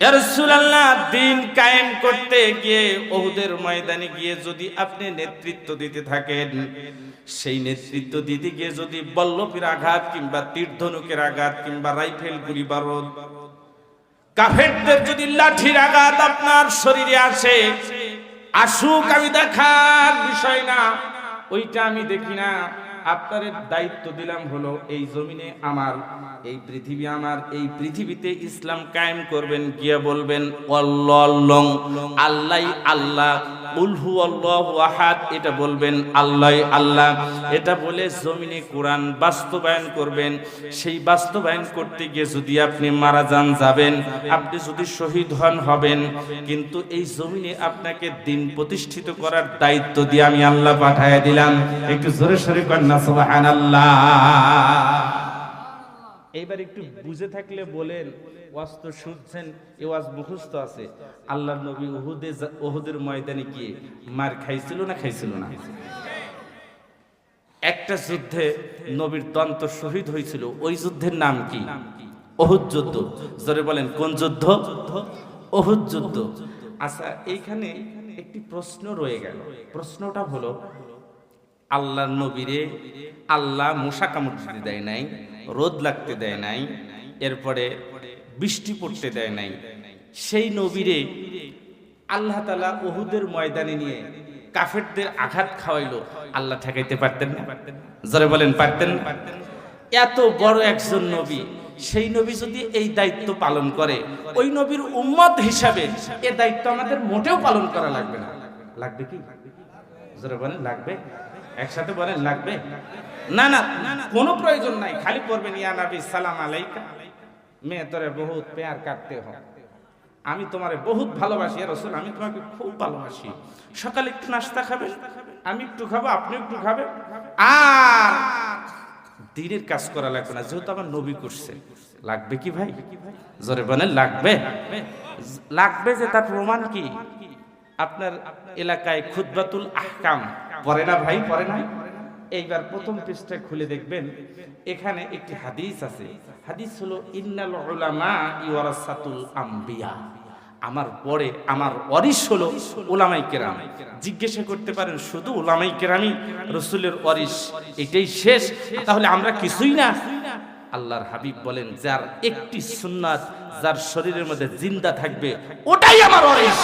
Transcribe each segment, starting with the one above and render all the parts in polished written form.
ইয়া রাসূলুল্লাহ, দিন কায়েম করতে গিয়ে উহুদের ময়দানে গিয়ে যদি আপনি নেতৃত্ব দিতে থাকেন, সেই নেতৃত্ব দিতে গিয়ে যদি বল্লভের আঘাত কিংবা তীরধনুকের আঘাত কিংবা রাইফেল গুলি বারুদ, কাফেরদের যদি লাঠির আঘাত আপনার শরীরে আসে, আসুক, আমি দেখার বিষয় না, ওইটা আমি দেখি না। আপনার দায়িত্ব দিলাম হলো এই জমিনে আমার, এই পৃথিবী আমার, এই পৃথিবীতে ইসলাম কায়েম করবেন। গিয়া বলবেন আল্লাহ আল্লাহ আল্লাহ, উলহু আল্লাহু আহাদ, এটা বলবেন আল্লাহ আল্লাহ। এটা বলে জমিনে কোরআন বাস্তবায়ন করবেন। সেই বাস্তবায়ন করতে গিয়ে যদি আপনি মারা যান, যাবেন, আপনি যদি শহীদ হন, হবেন, কিন্তু এই জমিনে আপনাকে দিন প্রতিষ্ঠিত করার দায়িত্ব দিয়ে আমি আল্লাহ পাঠায় দিলাম। একটু জোরে সোরে কন্যা সুবহানাল্লাহ। এইবার একটু বুঝে থাকলে বলেন, ওয়াজ তো শুনছেন, এই ওয়াজ মুখস্থ আছে। আল্লাহর নবী উহুদের ময়দানে গিয়ে মার খাইছিল না খাইছিল না? একটা যুদ্ধে নবীর দন্ত শহীদ হয়েছিল। ওই যুদ্ধের নাম কি? উহুদ যুদ্ধ। জোরে বলেন, কোন যুদ্ধ? উহুদ যুদ্ধ। আচ্ছা, এইখানে একটি প্রশ্ন রয়ে গেল। প্রশ্নটা হলো, আল্লাহর নবীরে আল্লাহ মশা কামড় দিতে দেয় নাই, রোদ লাগতে দেয় নাই, এরপরে বৃষ্টি পড়তে দেয় নাই। সেই নবীরে আল্লাহ তাআলা উহুদের ময়দানে নিয়ে কাফেরদের আঘাত খাওয়াইলো, আল্লাহ ঠেকাইতে পারতেন না? জোরে বলেন, পারতেন? এত বড় একজন নবী, সেই নবী যদি এই দায়িত্ব পালন করে, ওই নবীর উম্মত হিসাবে এই দায়িত্ব আমাদের মোটেও পালন করা লাগবে না। লাগবে কি? জোরে বলেন, লাগবে? একসাথে বলেন, লাগবে? না না, কোনো প্রয়োজন নাই। খালি পড়বেন ইয়া নবী সালাম আলাইকা, মে তোরে বহুত প্যার করতে হো, আমি তোমারে বহুত ভালোবাসি। ইয়া রাসূল, আমি তোমাকে খুব ভালোবাসি। সকালে একটু নাস্তা খাবেন, আমি একটু খাবো, আপনি একটু খাবেন। আর দিনের কাজ করা লাগবে না, যেহেতু আমার নবী করছে। লাগবে কি ভাই? জোরে বলেন, লাগবে? লাগবে। যে তার প্রমাণ কি? আপনার এলাকায় খুতবাতুল আহকাম পড়ে না ভাই? পড়ে না? এইবার প্রথম পৃষ্ঠায় খুলে দেখবেন, এখানে একটি হাদিস আছে। হাদিস হলো, ইন্নাল উলামা ওয়ারাসাতুল আম্বিয়া, আমার পরে আমার ওয়ারিস হলো উলামায়ে কেরাম। জিজ্ঞাসা করতে পারেন, শুধু উলামায়ে কেরামই রাসূলের ওয়ারিস, এটাই শেষ? তাহলে আমরা কিছুই না? আল্লাহর হাবিব বলেন, যার একটি সুন্নাত যার শরীরের মধ্যে জিন্দা থাকবে, ওটাই আমার ওয়ারিস।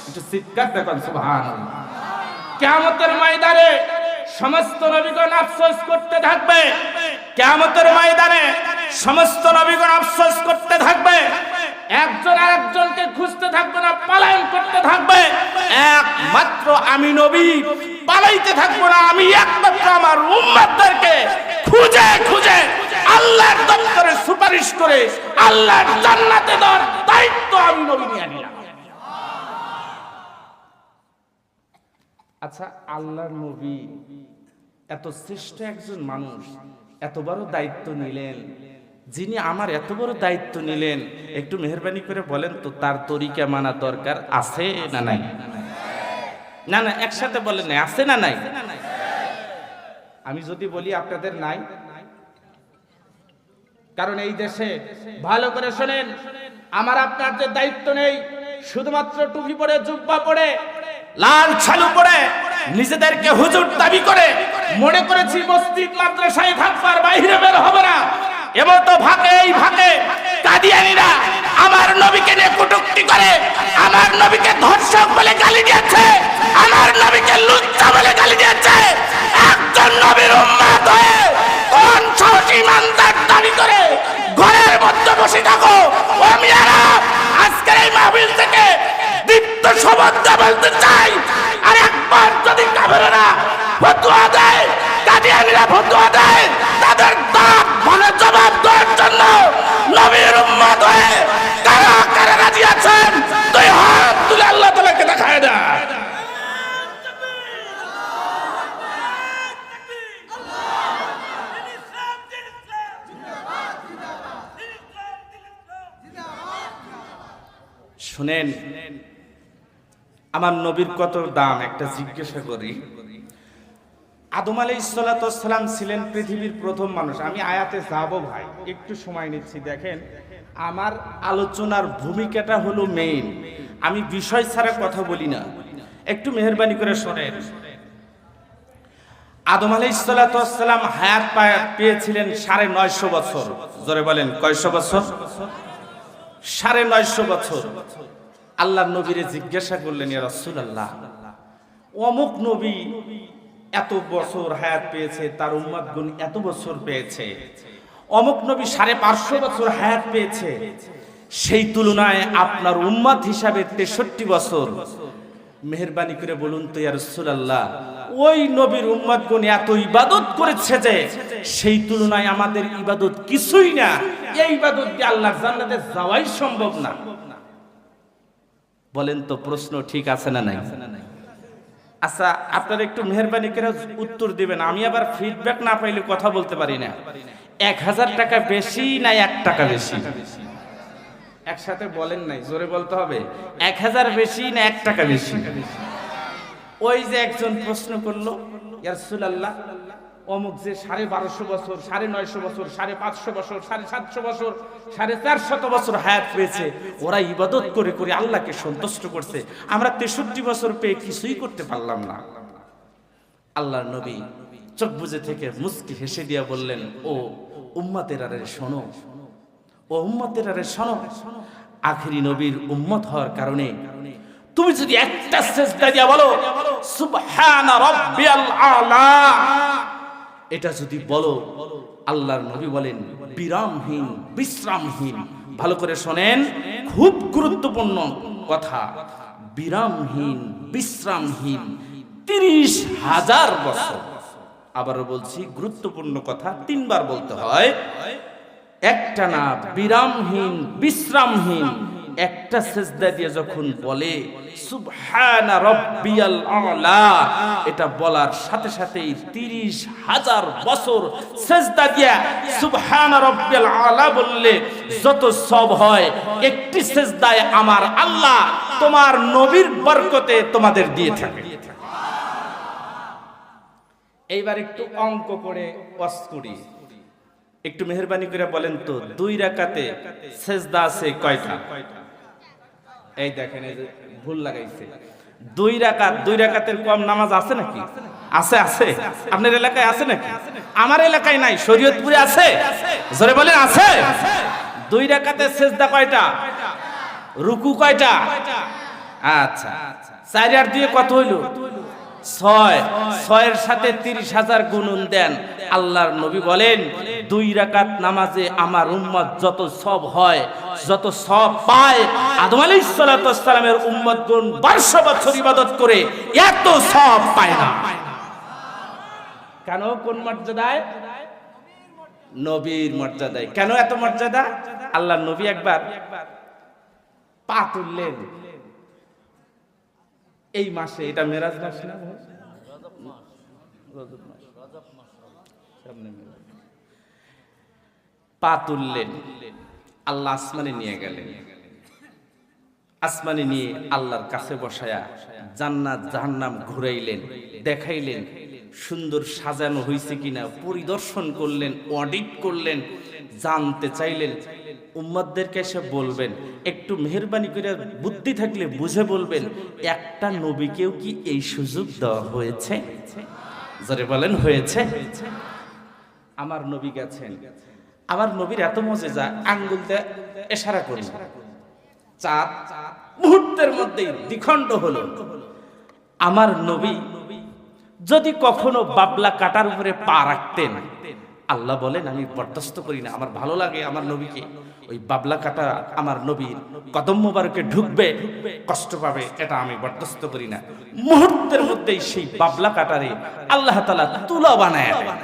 একটু চিৎকার দেখুন সুবহানাল্লাহ। কিয়ামতের ময়দানে সমস্ত নবীগণ আফসোস করতে থাকবে। কিয়ামতের ময়দানে সমস্ত নবীগণ আফসোস করতে থাকবে। একজন আরেকজনকে খুঁজতে থাকবে না, পলায়ন করতে থাকবে। একমাত্র আমি নবী পালাইতে থাকবো না। আমি একমাত্র আমার উম্মতদেরকে খুঁজে খুঁজে আল্লাহর দরবারে সুপারিশ করে আল্লাহর জান্নাতে দেওয়ার দায়িত্ব আমি নবী নিয়ে নিলাম। আচ্ছা, আল্লাহর নবী এত শ্রেষ্ঠ একজন মানুষ, এত বড় দায়িত্ব নিলেন, যিনি আমার এত বড় দায়িত্ব নিলেন, একটু মেহেরবানি করে বলেন তো, তার তরিকা মানা দরকার আছে না নাই? না না, একসাথে বলেন, না আছে না নাই? আমি যদি বলি আপনাদের নাই, কারণ এই দেশে ভালো করে শোনেন, আমার আপনার যে দায়িত্ব নেই, শুধুমাত্র টুপি পরে, জুব্বা পরে, লাল ছালু পরে নিজেদেরকে হুজুর দাবি করে মনে করেছি মসজিদ মাদ্রাসায় থাকবো, আর বাইরে বের হবে না। এবার তো ভাগে, এই ভাগে কাদিয়ানীরা আমার নবীকে নিয়ে কটূক্তি করে, আমার নবীকে ধর্ষক বলে গালি দিয়েছে, আমার নবীকে লুচ্চা বলে গালি দিয়েছে। একজন নবীর উম্মত হয়ে কোন সাহসী ইমানদার দাবি করে ঘরের মধ্যে বসে থাকো? ও মিয়ারা, আজকের এই মাহফিল থেকে দীপ্ত শপথ বলতে চাই, আর একবার যদি কাফেররা ফতোয়া দেয়, কাদিয়ানীরা ফতোয়া দেয়, তাদের দাঁত ভালো জবাব দেওয়ার জন্য নবীর উম্মত হয়ে কারা কারা রাজি আছেন? দুই হাত তুলে আল্লাহ তাআলাকে দেখায় না। শুনেন, আমার নবীর কত দাম একটা জিজ্ঞাসা করি। আদম আলাইহিস সালাম ছিলেন পৃথিবীর প্রথম মানুষ। আমি আয়াতে যাব ভাই, একটু সময় নিচ্ছি। দেখেন, আমার আলোচনার ভূমিকাটা হলো মেইন, আমি বিষয় ছাড়া কথা বলি না। একটু মেহেরবানি করে শোনেন। আদম আলাইহিস সালাতু ওয়াস সালাম হায়াত পেয়েছিলেন 950 বছর। জোরে বলেন কয়শো বছর? 950 বছর। আল্লাহর নবীরে জিজ্ঞাসা করলেন, ইয়া রাসূলুল্লাহ, অমুক নবী এত বছর হায়াত পেয়েছে, তার উম্মতগণ এত বছর পেয়েছে, অমুক নবী 550 বছর হায়াত পেয়েছে, সেই তুলনায় আপনার উম্মত হিসাবে 63 বছর। মেহেরবানি করে বলুন তো ইয়া রাসূলুল্লাহ, ওই নবীর উম্মতগণ এত ইবাদত করেছে যে সেই তুলনায় আমাদের ইবাদত কিছুই না, এই ইবাদত দিয়ে আল্লাহর জান্নাতে যাওয়াই সম্ভব না। বলেন তো প্রশ্ন ঠিক আছে না নাই? আচ্ছা, আপনারা একটু মেহেরবানি করে উত্তর দিবেন, আমি আবার ফিডব্যাক না পাইলে কথা বলতে পারি না। 1000 টাকা বেশি না 1 টাকা বেশি? একসাথে বলেন নাই, জোরে বলতে হবে। 1000 বেশি না 1 টাকা বেশি? ওই যে একজন প্রশ্ন করলো, ইয়া রাসূলুল্লাহ, অমুক যে 1250 বছর, 950 বছর, 550 বছর, 750 বছর, 450 বছর হায়াত পেয়েছে, ওরা ইবাদত করে করে আল্লাহকে সন্তুষ্ট করছে, আমরা 63 বছর পেয়ে কিছুই করতে পারলাম না। আল্লাহর নবী চোখ বুজে থেকে মুস্কি হেসে দিয়া বললেন, ও উম্মতেরা রে শোনো, ও উম্মতেরা রে শোনো, আখেরি নবীর উম্মত হওয়ার কারণে তুমি যদি একটা সিজদা দিয়া বলো সুবহানা রাব্বিয়াল আলা, এটা যদি বলো, আল্লাহর নবী বলেন বিরামহীন বিশ্রামহীন, ভালো করে শোনেন, খুব গুরুত্বপূর্ণ কথা, বিরামহীন বিশ্রামহীন 30,000 বছর। আবারও বলছি, গুরুত্বপূর্ণ কথা 3 বার বলতে হয়। একটা না, বিরামহীন বিশ্রামহীন একটা সিজদা দিয়ে যখন বলে সুবহানা রাব্বিয়াল আলা, এটা বলার সাথে সাথেই 30,000 বছর সিজদা দিয়ে সুবহানা রাব্বিয়াল আলা বললে যত সওয়াব হয়, একটি সিজদায় আমার আল্লাহ তোমার নবীর বরকতে তোমাদের দিয়ে থাকে। এইবার একটু অঙ্ক করে ওয়াজ করি, একটু মেহেরবানি করে বলেন তো 2 রাকাতে সিজদা আছে কয়টা? এই দেখেন, এই যে ভুল লাগাইছে, 2 রাকাতের কম নামাজ আছে নাকি? আছে, আছে। আপনার এলাকায় আছে নাকি? আমার এলাকায় নাই, শরীয়তপুরে আছে। জোরে বলেন আছে। 2 রাকাতে সিজদা কয়টা? রুকু কয়টা? আচ্ছা, 4 আর 2 কত হইল? 6। 6-এর সাথে 30,000 গুণন দেন। আল্লাহর নবী বলেন 2 রাকাত নামাজে আমার উম্মত যত সওয়াব হয়, যত সওয়াব পায়, আদম আলাইহিস সালাতু ওয়াস সালামের উম্মতগণ 1200 বছর ইবাদত করে এত সওয়াব পায় না। কেন? কোন মর্যাদায়? নবীর মর্যাদায়। কেন এত মর্যাদা? আল্লাহর নবী একবার পা তুললেন এই মাসে, এটা মেরাজ মাস না, পা তুললেন, আল্লাহ আসমানে নিয়ে গেলেন। আসমানে নিয়ে আল্লাহর কাছে বসায়া জান্নাত জাহান্নাম ঘুরাইলেন, দেখাইলেন, সুন্দর সাজানো হয়েছে কিনা পরিদর্শন করলেন, অডিট করলেন, জানতে চাইলেন। উম্মতদেরকে এসে বলবেন, একটু মেহেরবানি করে বুদ্ধি থাকলে বুঝে বলবেন, একটা নবীকেও কি এই সুযোগ দেওয়া হয়েছে? যারা বলেন হয়েছে। আমার নবী গেছেন, আমার নবীর এত মজেজা, আঙ্গুল দিয়ে ইশারা করি, চাঁদ মুহূর্তের মধ্যেই দ্বিখণ্ড হলো। আমার নবী যদি কখনো বাবলা কাটার উপরে পা রাখতেন, আল্লাহ বলেন আমি বরদাস্ত করি না, আমার ভালো লাগে আমার নবীকে, ওই বাবলা কাটা আমার নবীর কদম মোবারকে ঢুকবে, কষ্ট পাবে, এটা আমি বরদাস্ত করি না। মুহূর্তের মধ্যেই সেই বাবলা কাটারে আল্লাহ তাআলা তুলা বানায় দেন।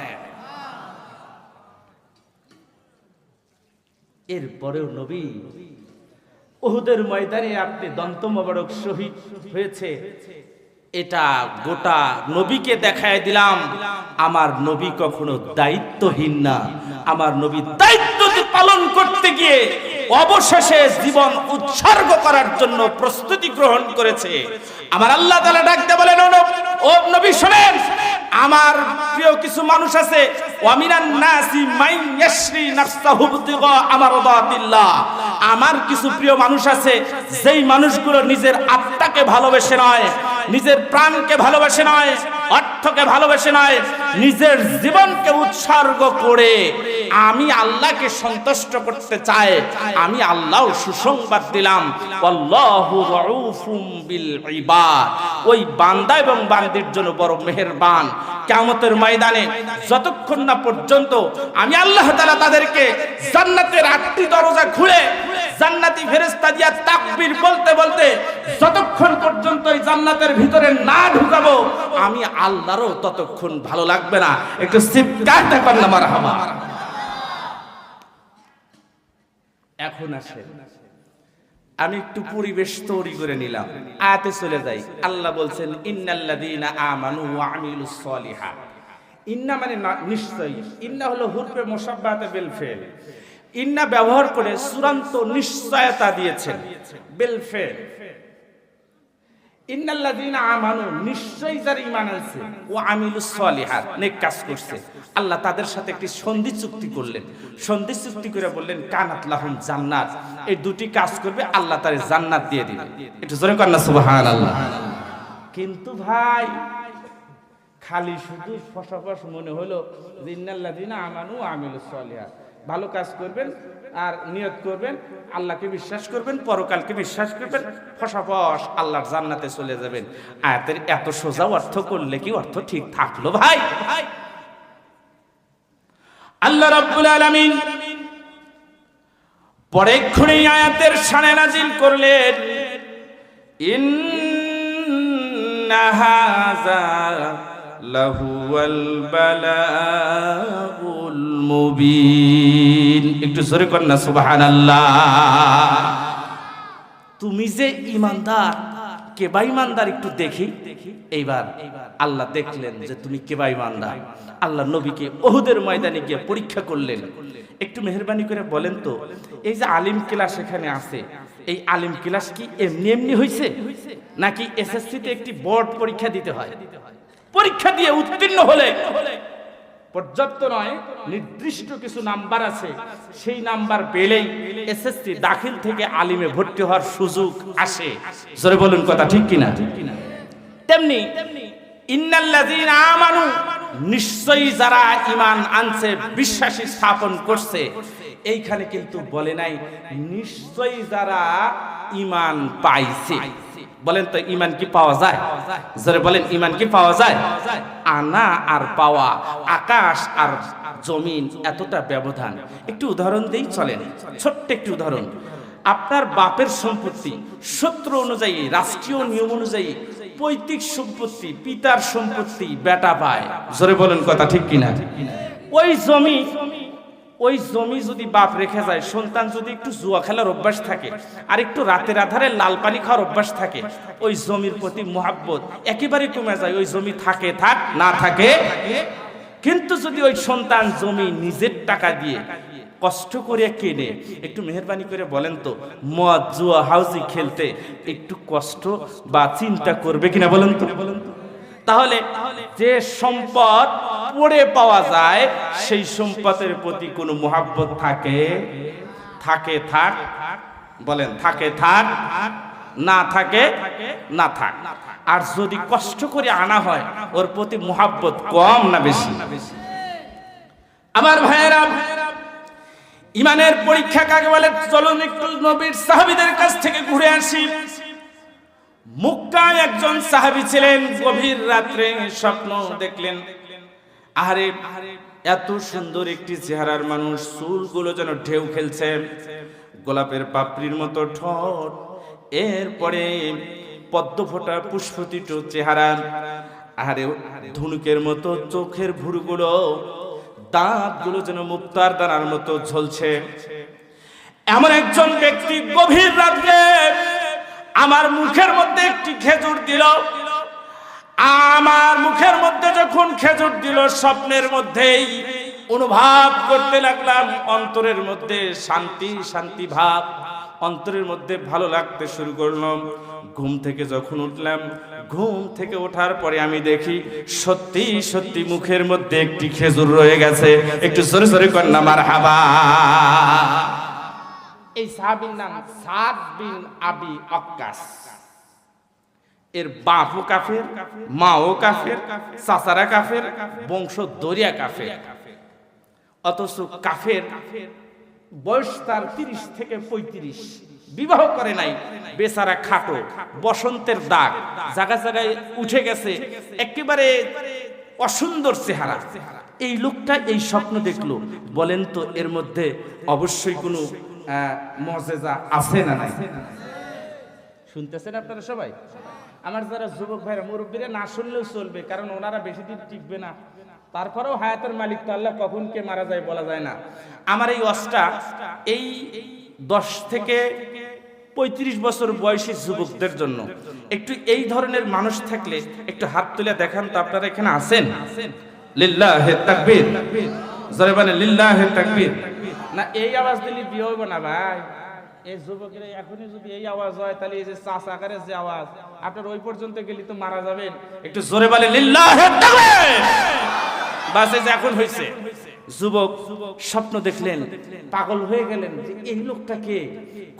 এরপরেও নবী উহুদের ময়দানে আপনি দন্ত মোবারক শহীদ হয়েছে, এটা গোটা নবীকে দেখায় দিলাম আমার নবী কখনো দায়িত্বহীন না। আমার নবী দায়িত্ব পালন করতে গিয়ে অবশেষে জীবন উৎসর্গ করার জন্য প্রস্তুতি গ্রহণ করেছে। আমার আল্লাহ তাআলা ডাকতে বলেন, ও নবী শুনেন, আমার প্রিয় কিছু মানুষ আছে, ওয়ামিনান নাসি মান ইয়াশরি নাফসাহু ইবতিগা আমারাদাতিল্লাহ, আমার কিছু প্রিয় মানুষ আছে যেই মানুষগুলো নিজের আত্মাকে ভালোবেসে নয়, নিজের প্রাণকে ভালোবেসে নয়, অর্থকে ভালোবেসে নয়, নিজের জীবনকে উৎসর্গ করে আমি আল্লাহকে সন্তুষ্ট করতে চায়। আমি আল্লাহ সুসংবাদ দিলাম, আল্লাহু রাউফুম বিল ইবাদ, ওই বান্দা এবং বান্দির জন্য বড় মেহেরবান। কিয়ামতের ময়দানে যতক্ষণ না পর্যন্ত আমি আল্লাহ তাআলা তাদেরকে জান্নাতের 8টি দরজা খুলে জান্নাতি ফেরেশতা দিয়া তাকবীর বলতে বলতে যতক্ষণ পর্যন্ত এই জান্নাতের ভিতরে না ঢুকাবো, আমি আল্লাহরও ততক্ষণ ভালো লাগবে না। একটু চিৎকার দেবেন না মারহাবা। এখন আসেন, আমি একটু পরিবেশ তৈরি করে নিলাম, আয়াতে চলে যাই। আল্লাহ বলছেন ইন্নাল্লাযীনা আমানু ওয়া আমিলুস সলিহাত। ইন্না মানে নিশ্চয়ই, ইন্না হলো হুরফে মুশাব্বাহাতে বিল ফিল। ইন্না ব্যবহার করে চূড়ান্ত নিশ্চয়তা দিয়েছেন বিল ফিল। ইন্নাল্লাযীনা আমানু, নিশ্চয়ই যারা ঈমান আনছে, ওয়া আমিলুস সলিহাত, নেক কাজ করছে, আল্লাহ তাদের সাথে একটি সন্ধি চুক্তি করলেন। সন্ধি চুক্তি করে বললেন কানাত লাহুম জান্নাত, এই দুটি কাজ করবে আল্লাহ তাদের জান্নাত দিয়ে দিবেন। একটু জোরে কর না সুবহানাল্লাহ। কিন্তু ভাই খালি শুধু ফসফস মনে হলো যে ইন্নাল্লাযীনা আমানু ওয়া আমিলুস সলিহাত, ভালো কাজ করবেন আর নিয়ত করবেন, আল্লাহকে বিশ্বাস করবেন, পরকালকে বিশ্বাস করবেন, ফসাফস আল্লাহর জান্নাতে চলে যাবেন। আয়াতের এত সোজা অর্থ করলে কি অর্থ ঠিক থাকলো ভাই? আল্লাহ রাব্বুল আলামিন পরেক্ষণে আয়াতের শানে নাজিল করলেন ইন্না হাযা লাহুয়াল বালাগুল মুবিন। একটু জোরে কর না সুবহানাল্লাহ। তুমি যে ঈমানদার, কেবা ঈমানদার একটু দেখি। এইবার আল্লাহ দেখলেন যে তুমি কেবা ঈমানদার। আল্লাহ নবীকে উহুদের ময়দানে গিয়ে পরীক্ষা করলেন। একটু মেহেরবানি করে বলেন তো, এই যে আলিম ক্লাস এখানে আছে, এই আলিম ক্লাস কি এমনি এমনি হয়েছে, নাকি এসএসসিতে একটি বোর্ড পরীক্ষা দিতে হয়? পরীক্ষা দিয়ে উত্তীর্ণ হলে পর্যাপ্ত নয়, নির্দিষ্ট কিছু নাম্বার আছে, সেই নাম্বার পেলেই এসএসসি দাখিল থেকে আলিমে ভর্তি হওয়ার সুযোগ আসে। জোরে বলুন কথা ঠিক কিনা? তেমনি ইন্নাল্লাযীনা আমানু, নিশ্চয়ই যারা ঈমান আনছে, বিশ্বাসী স্থাপন করছে, এইখানে কিন্তু বলে নাই নিশ্চয়ই যারা ঈমান পাইছে। বলেন তো ঈমান কি পাওয়া যায়? জোরে বলেন ঈমান কি পাওয়া যায়? আনা আর পাওয়া, আকাশ আর জমিন এতটা ব্যবধান। একটু উদাহরণ দেই, চলেন, ছোট্ট একটি উদাহরণ। আপনার বাপের সম্পত্তি সূত্র অনুযায়ী, রাষ্ট্রীয় নিয়ম অনুযায়ী পৈতৃক সম্পত্তি, পিতার সম্পত্তি বেটা পায়। জোরে বলেন কথা ঠিক কিনা? ওই জমি যদি বাপ রেখে যায়, সন্তান যদি একটু জুয়া খেলার অভ্যাস থাকে আর একটু রাতের আধারে লাল পানি খাওয়ার অভ্যাস থাকে, ওই জমির প্রতি মহাব্বত একেবারে কমে যায়। ওই জমি থাকে থাক, না থাকে। কিন্তু যদি ওই সন্তান জমি নিজের টাকা দিয়ে কষ্ট করে কেনে, একটু মেহেরবানি করে বলেন তো, মদ জুয়া হাউজি খেলতে একটু কষ্ট বা চিন্তা করবে কিনা বলেন তো? তাহলে যে সম্পদ পড়ে পাওয়া যায়, সেই সম্পদের প্রতি কোনো মহাব্বত থাকে? থাকে থাক, বলেন থাকে থাক, না থাকে না থাক। আর যদি কষ্ট করে আনা হয়, ওর প্রতি মহাব্বত কম না বেশি? আমার ভাইয়েরা, ঈমানের পরীক্ষা কাকে বলে? চলুন একটু নবীর সাহাবীদের কাছ থেকে ঘুরে আসি। মক্কায় একজন সাহাবী ছিলেন, গভীর রাত্রে স্বপ্ন দেখলেন। আরে এত সুন্দর একটি চেহারার মানুষ, চুলগুলো যেন ঢেউ খেলছে, গোলাপের পাপড়ির মতো ঠোঁট, এরপরে পদ্ম ফোটা পুষ্পতিট চেহারা, আরে ধনুকের মতো চোখের ভুরুগুলো, দাঁতগুলো যেন মুক্তার দানার মতো ঝলছে। এমন একজন ব্যক্তি গভীর রাত্রে আমার মুখের মধ্যে একটি খেজুর দিল। আমার মুখের মধ্যে যখন খেজুর দিল, স্বপ্নের মধ্যেই অনুভব করতে লাগলাম অন্তরের মধ্যে শান্তি শান্তি ভাব, অন্তরের মধ্যে ভালো লাগতে শুরু করলাম। ঘুম থেকে যখন উঠলাম, ঘুম থেকে ওঠার পরে আমি দেখি সত্যি সত্যি মুখের মধ্যে একটি খেজুর রয়ে গেছে। একটু জোরে জোরে কন্যা মারহাবা। এই সাহাবীর নাম সাদ বিন আবি ওয়াক্কাস। এর বাপও কাফের, মাও কাফের, চাচারা কাফের, বংশ দরিয়া কাফের। অথচ কাফের, বয়স তার 30 থেকে 35, বিবাহ করে নাই, বেচারা খাটো, বসন্তের দাগ, জায়গায় জায়গায় উঠে গেছে, একেবারে অসুন্দর চেহারা। এই লোকটা এই স্বপ্ন দেখলো। বলেন তো এর মধ্যে অবশ্যই কোনো মুজিজা আছে না নাই? শুনতেছেন আপনারা সবাই? আমার যারা যুবক ভাইরা, মুরব্বীরা না শুনলেও চলবে, কারণ ওনারা বেশি দিন টিকবে না। তারপরেও হায়াতের মালিক তো আল্লাহ, কখন কে মারা যায় বলা যায় না। আমার এই ওয়াজটা এই 10 থেকে 35 বছর বয়সী যুবকদের জন্য। একটু এই ধরনের মানুষ থাকলে একটু হাত তুলে দেখান তো, আপনারা এখানে আছেন? লিল্লাহে তাকবীর, জোরে বলেন লিল্লাহে তাকবীর। না এই আওয়াজ দিলে বিয়ে হইব না ভাই। এই যুবকের এখনই যদি এই আওয়াজ হয়, তাহলে এই যে চাচা আকারের যে আওয়াজ, আপনার ওই পর্যন্ত গেলে তো মারা যাবেন। একটু জোরে বলে লিল্লাহে তাকবীর। বাস এই যে এখন হইছে। যুবক স্বপ্ন দেখলেন, পাগল হয়ে গেলেন যে এই লোকটাকে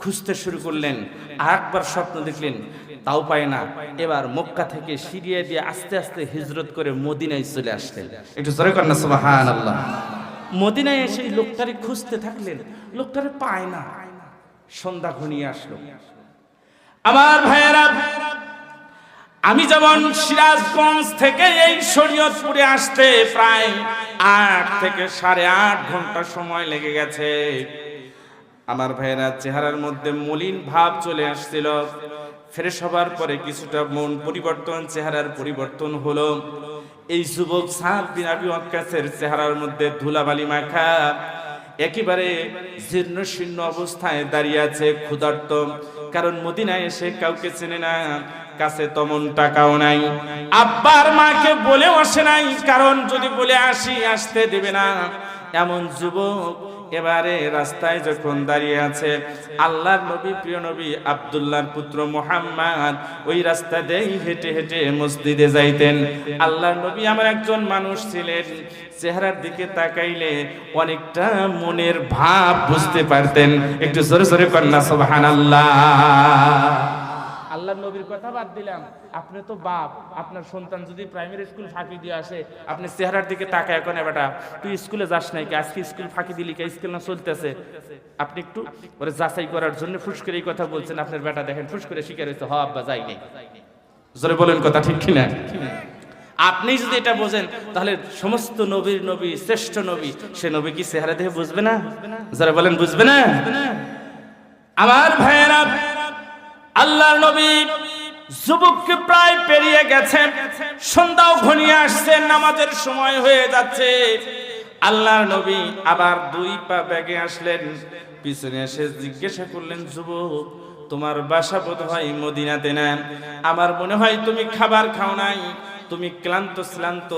খুঁজতে শুরু করলেন। আরেকবার স্বপ্ন দেখলেন, তাও পায় না। এবার মক্কা থেকে সিরিয়া দিয়ে আস্তে আস্তে হিজরত করে মদিনায় চলে আসলেন। একটু জোরে করেন না সুবহানাল্লাহ। মদিনায় এসে লোকটারে খুঁজতে থাকলেন, লোকটারে পায় না। সন্ধ্যা ঘনিয়ে আসলো। আমার ভাইয়েরা, আমি যেমন সিরাজগঞ্জ থেকে এই শরীয়তপুরে আসতে প্রায় 8 থেকে 8.5 ঘন্টা সময় লেগে গেছে। আমার ভাইয়েরা, চেহারার মধ্যে মলিন ভাব চলে আসছিল। ফ্রেশ হবার পরে কিছুটা মন পরিবর্তন, চেহারার পরিবর্তন হলো। এই যুবক সাদ বিন আবি ওয়াক্কাসের চেহারার মধ্যে ধুলাবালি মাখা, একেবারে জীর্ণ শীর্ণ অবস্থায় দাঁড়িয়ে আছে, ক্ষুধার্ত। কারণ মদিনায় এসে কাউকে চেনে না, কাছে তেমন টাকাও নাই, আব্বার মাকে বলেও আসে নাই, কারণ যদি বলে আসি আসতে দেবে না। এমন যুবক এবারে রাস্তায় যখন দাঁড়িয়ে আছে, আল্লাহর নবী, প্রিয় নবী আব্দুল্লাহর পুত্র মুহাম্মদ ওই রাস্তা দিয়ে হেঁটে হেঁটে মসজিদে যাইতেন। আল্লাহর নবী আমার একজন মানুষ ছিলেন, চেহারার দিকে তাকাইলে অনেকটা মনের ভাব বুঝতে পারতেন। একটু জোরে জোরে কন্যা সুবহানাল্লাহ। আল্লাহর নবীর কথা বাদ দিলাম, আপনি তো বাপ, আপনার সন্তান যদি প্রাইমারি স্কুল ফাঁকি দিয়ে আসে, আপনি চেহারার দিকে তাকায়, এখন বেটা তুই স্কুলে যাস নাই কি, আজকে স্কুল ফাঁকি দিলি কে, স্কুল না চলতেছে, আপনি একটু ওরে যাচাই করার জন্য ফুস করে এই কথা বলছেন। আপনার বেটা দেখেন ফুস করে শিকার হয়েছে, হ আব্বা যাই নাই। জোরে বলেন কথা ঠিক কিনা? আপনি যদি এটা বোঝেন, তাহলে সমস্ত নবীর নবী, শ্রেষ্ঠ নবী, সে নবী কি চেহারা দেখে বুঝবে না? যারা বলেন বুঝবে না? আমার ভাইয়েরা, আল্লাহর নবী যুবককে প্রায় পেরিয়ে গেছে, সন্ধ্যাও ঘনিয়ে আসছে, নামাজের সময় হয়ে যাচ্ছে। আল্লাহর নবী আবার 2 পা ব্যাগে আসলেন, পিছনে এসে জিজ্ঞাসা করলেন, যুবক তোমার বাসা বোধ হয় মদিনাতে না, আমার মনে হয় তুমি খাবার খাও নাই, তুমি ক্লান্ত শ্লান্ত,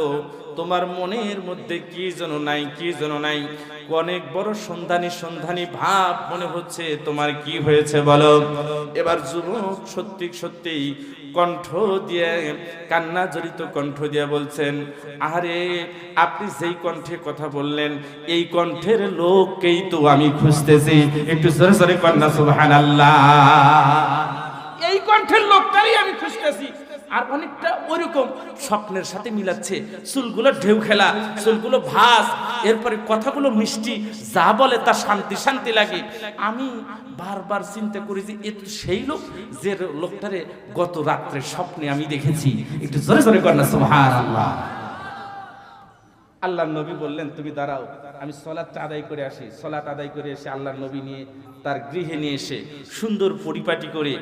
তোমার মনের মধ্যে কি যেন নাই, কি যেন নাই, অনেক বড় সন্ধানী সন্ধানী ভাব মনে হচ্ছে, তোমার কি হয়েছে বলো। এবার যুবক সত্যি সত্যি কণ্ঠ দিয়ে, কান্না জড়িত কণ্ঠ দিয়ে বলছেন, আরে আপনি যেই কণ্ঠে কথা বললেন, এই কণ্ঠের লোককেই তো আমি খুঁজতেছি। একটু জোরে জোরে কন্যা সুবহানাল্লাহ। এই কণ্ঠের লোকটাই আমি খুঁজতেছি। আর অনেকটা ওইরকম স্বপ্নের সাথে মিলাচ্ছে, চুলগুলো ঢেউ খেলা, চুলগুলো ভাঁজ, এরপরে কথাগুলো মিষ্টি, যা বলে তা শান্তি শান্তি লাগে। আমি বারবার চিন্তা করি যে এ তো সেই লোক, যে লোকটারে গত রাত্রে স্বপ্নে আমি দেখেছি। একটু জোরে জোরে কন্যা সুবহানাল্লাহ। আল্লাহর নবী বললেন, তুমি দাঁড়াও, আমি সালাতটা আদায় করে আসি। সালাত আদায় করে এসে আল্লাহর নবী নিয়ে তার গৃহে নিয়ে এসে সুন্দর পরিপাটি করে,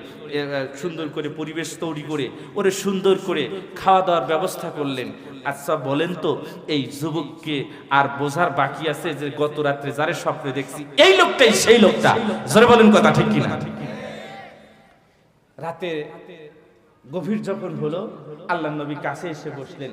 সুন্দর করে পরিবেশ তৈরি করে, ওরে সুন্দর করে খাওয়া দাওয়ার ব্যবস্থা করলেন। আচ্ছা বলেন তো, এই যুবককে আর বোঝার বাকি আছে যে গত রাত্রে যারে স্বপ্নে দেখছি এই লোকটাই সেই লোকটা? জোরে বলেন কথা ঠিক কিনা? রাতে গভীর যখন হলো, আল্লাহ নবী কাছে এসে বসলেন।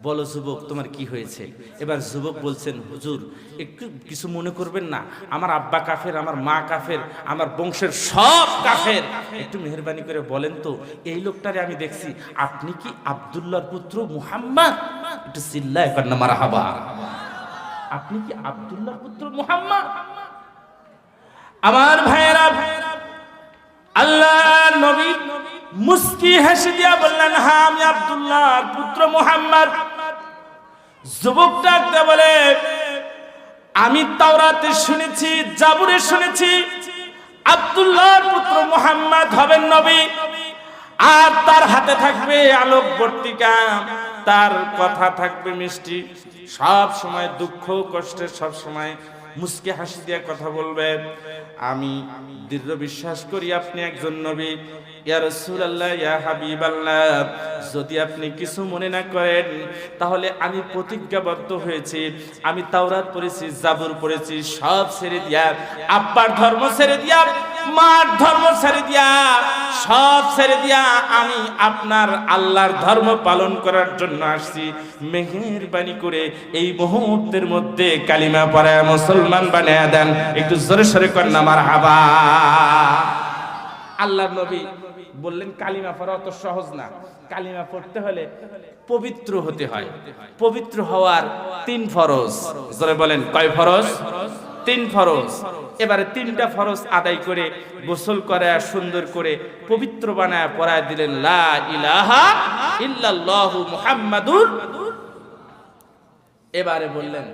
বলো যুবক, তোমার কি হয়েছে? এবার যুবক বলছেন, হুজুর একটু কিছু মনে করবেন না, আমার আব্বা কাফের, আমার মা কাফের, আমার বংশের সব কাফের, একটু মেহেরবানি করে বলেন তো এই লোকটারে আমি দেখছি, আপনি কি আব্দুল্লাহর পুত্র মুহাম্মদ? একটু চিল্লায় কর না মারহাবা। আপনি কি আব্দুল্লাহর পুত্র মুহাম্মদ? আমার ভাইয়েরা, আল্লাহর নবী মুস্কি হেসে দিয়া বললেন, হ্যাঁ আমি আব্দুল্লাহর পুত্র মুহাম্মদ। যুবকটা বলে, আমি তাওরাতে শুনেছি, জাবুরে শুনেছি আব্দুল্লাহর পুত্র মুহাম্মদ হবেন নবী, আর তার হাতে থাকবে আলোকবর্তিকা, তার কথা থাকবে মিষ্টি, সব সময় দুঃখ কষ্টে সব সময় মুস্কি হাসি দিয়ে কথা বলবে। আমি দৃঢ় বিশ্বাস করি আপনি একজন নবী। ইয়া রাসূলুল্লাহ, ইয়া হাবিবাল্লাহ, যদি আপনি কিছু মনে না করেন তাহলে আমি প্রতিজ্ঞাবদ্ধ হয়েছি, আমি তাওরাত পড়েছি, জাবুর পড়েছি, সব ছেড়ে দিয়া, আব্বার ধর্ম ছেড়ে দিয়া, মার ধর্ম ছেড়ে দিয়া, সব ছেড়ে দিয়া আমি আপনার আল্লাহর ধর্ম পালন করার জন্য আসছি। মেহেরবানি করে এই মুহূর্তের মধ্যে কালিমা পড়ায় মুসলমান বানিয়ে দেন। একটু জোরে সরে কর না মারহাবা। আল্লাহর নবী বললেন, কালিমা পড়া অত সহজ না, কালিমা পড়তে হলে পবিত্র হতে হয়। পবিত্র হওয়ার 3 ফরজ। জোরে বলেন, কয় ফরজ? 3 ফরজ। এবারে 3টা ফরজ আদায় করে গোসল করে সুন্দর করে পবিত্র বানায় পড়ায় দিলেন, লা ইলাহা ইল্লাল্লাহু মুহাম্মাদুর। এবারে বললেন,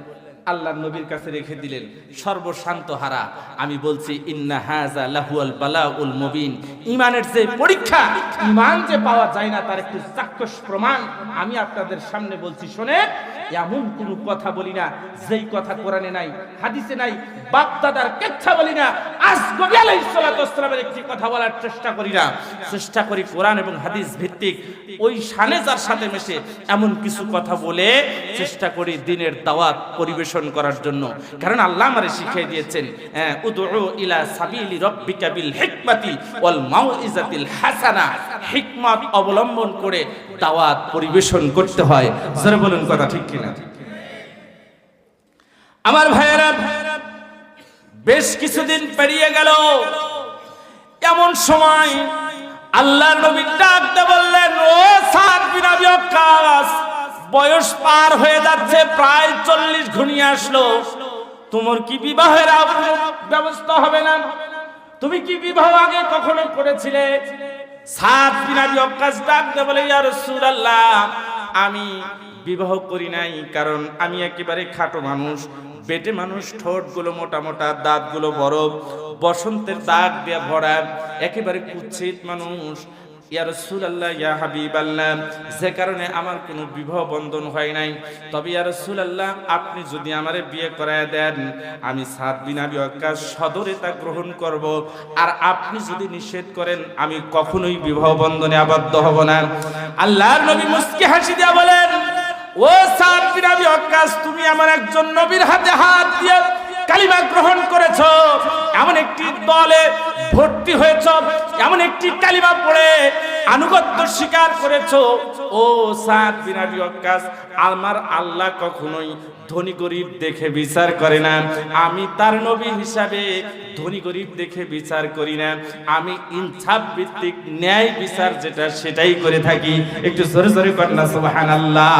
আল্লাহর নবীর কাছে রেখে দিলেন, সর্বশান্ত হারা আমি বলছি, ইন্না হাযা লাহুল বালাউল মুবিন। ঈমানের যে পরীক্ষা, ঈমান যে পাওয়া যায় না তার একটু চাক্ষুষ প্রমাণ আমি আপনাদের সামনে বলছি। শুনেন, এমন কোন কথা বলি না যেই কথা কোরআনে নাই, হাদিসে নাই, বাপ দাদার কেচ্ছা বলি না, আসগবি আলাইহিস সালাতু ওয়াস সালামের একটি কথা বলার চেষ্টা করি না। চেষ্টা করি কোরআন এবং হাদিস ভিত্তিক ওই শানে যার সাথে মেশে এমন কিছু কথা বলে চেষ্টা করি দ্বীনের দাওয়াত পরিবেশন করার জন্য। কারণ আল্লাহ আমারে শিখিয়ে দিয়েছেন, উদউ ইলা সাবিলি রাব্বিকা বিল হিকমাতি ওয়াল মাউইজাতিল হাসানা। হিকমত অবলম্বন করে দাওয়াত পরিবেশন করতে হয়। জোরে বলুন কথা ঠিক কিনা? আমার ভাইয়েরা, বেশ কিছুদিন পেরিয়ে গেল, এমন সময় আল্লাহর নবী ডাকতে বললেন, ও সাদ বিন আবি ওয়াক্কাস, বয়স পার হয়ে যাচ্ছে, প্রায় 40 ঘনিয়ে আসলো, তোমার কি বিবাহের ব্যবস্থা হবে না? তুমি কি বিবাহ আগে কখনো করেছিলে? সাদ বিন আবি ওয়াক্কাস ডাকতে বলে, ইয়া রাসূলুল্লাহ, আমি বিবাহ করি নাই, কারণ আমি একেবারে খাটো মানুষ, বেটে মানুষ, ঠোঁটগুলো মোটা মোটা, দাঁতগুলো বড়, বসন্তের দাগ দিয়ে ভরা, একেবারে কুৎসিত মানুষ। ইয়া রাসূলুল্লাহ, ইয়া হাবিবাল্লাহ, যে কারণে আমার কোনো বিবাহ বন্ধন হয় নাই। তবে ইয়া রাসূলুল্লাহ, আপনি যদি আমারে বিয়ে করায় দেন, আমি সাদ বিন আবি ওয়াক্কাস সদরে তা গ্রহণ করব। আর আপনি যদি নিষেধ করেন, আমি কখনোই বিবাহ বন্ধনে আবদ্ধ হব না। আল্লাহর নবী মুস্কি হাসি দিয়া বলেন, ও সাদ বিন আবি ওয়াক্কাস, তুমি আমার একজন নবীর হাতে হাত দিয়ে কালিমা গ্রহণ করেছো, এমন একটি দলে ভর্তি হয়েছো, এমন একটি কালিমা পড়ে আনুগত্য স্বীকার করেছো। ও সাদ বিন আবি ওয়াক্কাস, আমার আল্লাহ কখনোই ধনী গরিব দেখে বিচার করে না। আমি তার নবী হিসাবে ধনী গরিব দেখে বিচার করি না, আমি ইনসাফ ভিত্তিক ন্যায় বিচার যেটা সেটাই করে থাকি। একটু জোরে জোরে করেন না সুবহানাল্লাহ।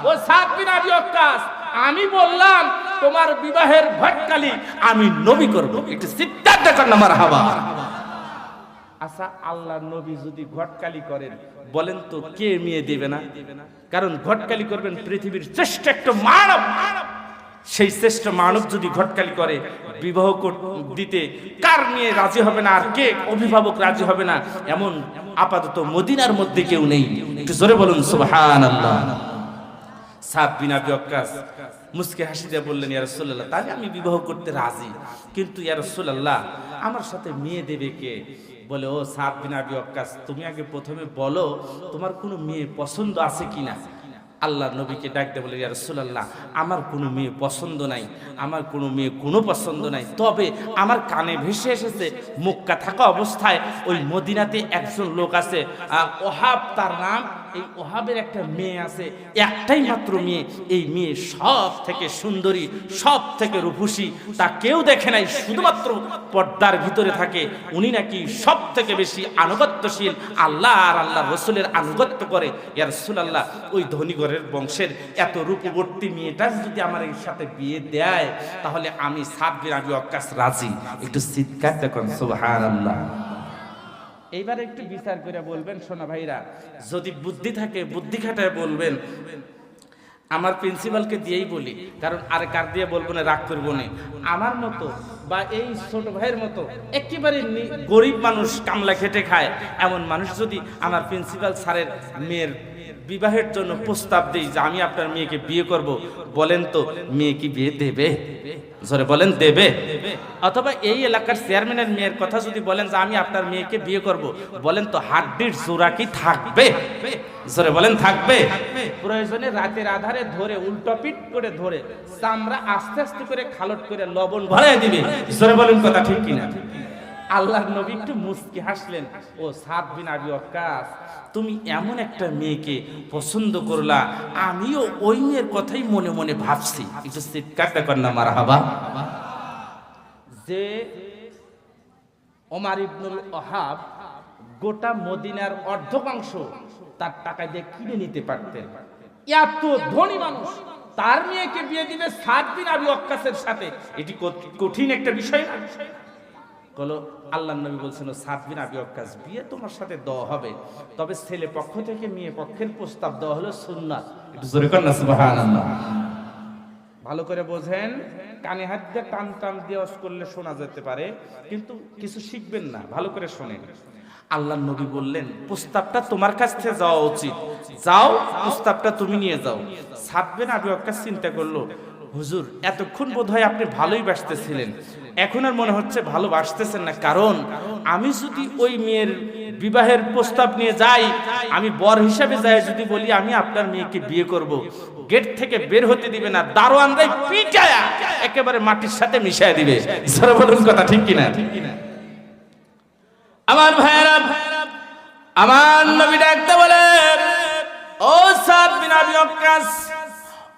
ও সাদ বিন আবি ওয়াক্কাস, আমি বললাম তোমার বিবাহের ভটকালি আমি নবী করব। একটু সিদ্ধান্ত করেন না মারহাবা। আচ্ছা, আল্লাহর নবী যদি ঘটকালি করেন, বলেন তো কে মেয়ে দেবে না? কারণ ঘটকালি করবেন পৃথিবীর শ্রেষ্ঠ একটা মানব, সেই শ্রেষ্ঠ মানব যদি ঘটকালি করে, বিবাহ দিতে কার মেয়ে রাজি হবে না, আর কে অভিভাবক রাজি হবে না? এমন আপাতত মদিনার মধ্যে কেউ নেই। একটু জোরে বলুন সুবহানাল্লাহ। সাদ বিন আবি ওয়াক্কাস মুস্কি হাসি দিয়ে বললেন, ইয়া রাসূলুল্লাহ, তাহলে আমি বিবাহ করতে রাজি, কিন্তু ইয়া রাসূলুল্লাহ, আমার সাথে মেয়ে দেবে কে? বলে, ও সাদ বিন আবি ওয়াক্কাস, তুমি আগে প্রথমে বলো তোমার কোনো মেয়ে পছন্দ আছে কিনা। আল্লাহ নবীকে ডাক দিয়ে বলে, ইয়া রাসূলুল্লাহ, আমার কোনো মেয়ে পছন্দ নাই, আমার কোনো মেয়ে কোনো পছন্দ নাই, তবে আমার কানে ভেসে এসেছে মক্কা থাকা অবস্থায় ওই মদিনাতে একজন লোক আছে, ওহাব তার নাম। এই ওহাবের একটা মেয়ে আছে, একটাই মাত্র মেয়ে। এই মেয়ে সব থেকে সুন্দরী, সব থেকে রূপসী, তা কেউ দেখে নাই, শুধুমাত্র পর্দার ভিতরে থাকে। উনি নাকি সব থেকে বেশি আনুগত্যশীল, আল্লাহ আর আল্লাহ রসুলের আনুগত্য করে। ইয়া রাসূলুল্লাহ, ওই ধনী ঘরের বংশের এত রূপবর্তী মেয়েটা যদি আমার এর সাথে বিয়ে দেয়, তাহলে আমি সাদ বিন আবি ওয়াক্কাস রাজি। একটু চিৎকার দেখুন সুবহানাল্লাহ। এইবার একটু বিচার করে বলবেন সোনা ভাইরা, যদি বুদ্ধি থাকে বুদ্ধি খাটায় বলবেন। আমার প্রিন্সিপালকে দিয়েই বলি, কারণ আর কার দিয়ে বলবো না, রাগ করবো না। আমার মতো বা এই ছোট ভাইয়ের মতো একেবারে গরিব মানুষ, কামলা খেটে খায়, এমন মানুষ যদি আমার প্রিন্সিপাল স্যারের মেয়ের বিবাহের জন্য প্রস্তাব দেই যে আমি আপনার মেয়েকে বিয়ে করব, বলেন তো মেয়ে কি বিয়ে দেবে? জোরে বলেন, দেবে? অথবা এই এলাকার চেয়ারম্যানের মেয়ের কথা যদি বলেন যে আমি আপনার মেয়েকে বিয়ে করব, বলেন তো হাড্ডির জোড়া কি থাকবে? জোরে বলেন, থাকবে? প্রয়োজনে রাতের আধারে ধরে উল্টো পিট করে ধরে চামড়া আস্তে আস্তে করে খালট করে লবণ ভরায় দিবে। জোরে বলেন কথা ঠিক কিনা? আল্লাহর নবী একটু মুস্কি হাসলেন, ও সাদ বিন আবি ওয়াক্কাস, তুমি এমন একটা মেয়েকে পছন্দ করলা, আমিও ওই মেয়ের কথাই মনে মনে ভাবছি। একটু চিৎকারটা কর না মারহাবা। যে ওমর ইবনুল ওহাব গোটা মদিনার অর্ধকাংশ তার টাকা দিয়ে কিনে নিতে পারতেন, এত ধনী মানুষ, তার মেয়েকে বিয়ে দিবে সাদ বিন আবি ওয়াক্কাসের সাথে, এটি কঠিন একটা বিষয় না? বলো, আল্লাহর নবী বলছেন সাদ বিন আবি ওয়াক্কাস, বিয়ে তোমার সাথে দেওয়া হবে, তবে ছেলে পক্ষ থেকে মেয়ে পক্ষের প্রস্তাব দেওয়া হলো সুন্নাত। একটু জোরে কর না সুবহানাল্লাহ। ভালো করে বোঝেন, কানে হাত দিয়ে টান টান দিয়ে করলে শোনা যেতে পারে, কিন্তু কিছু শিখবেন না, ভালো করে শোনেন। আল্লাহর নবী বললেন প্রস্তাবটা তোমার কাছ থেকে যাওয়া উচিত, যাও প্রস্তাবটা তুমি নিয়ে যাও। সাদ বিন আবি ওয়াক্কাস চিন্তা করলো, হুজুর এতক্ষণ বোধহয় আপনি ভালোই বাসতেছিলেন, এখন আর মনে হচ্ছে ভালোবাসতেছেন না, কারণ আমি যদি ওই মেয়ের বিবাহের প্রস্তাব নিয়ে যাই, আমি বর হিসাবে যাই যদি বলি আমি আপনার মেয়েকে বিয়ে করব, গেট থেকে বের হতে দিবে না, দারোয়ানরাই পিটায়া একেবারে মাটির সাথে মিশায় দিবে। জোরে বলুন কথা ঠিক কিনা? আমার ভাইরা, আমার নবী ডাকতে বলে, ও সাদ বিন আবি ওয়াক্কাস,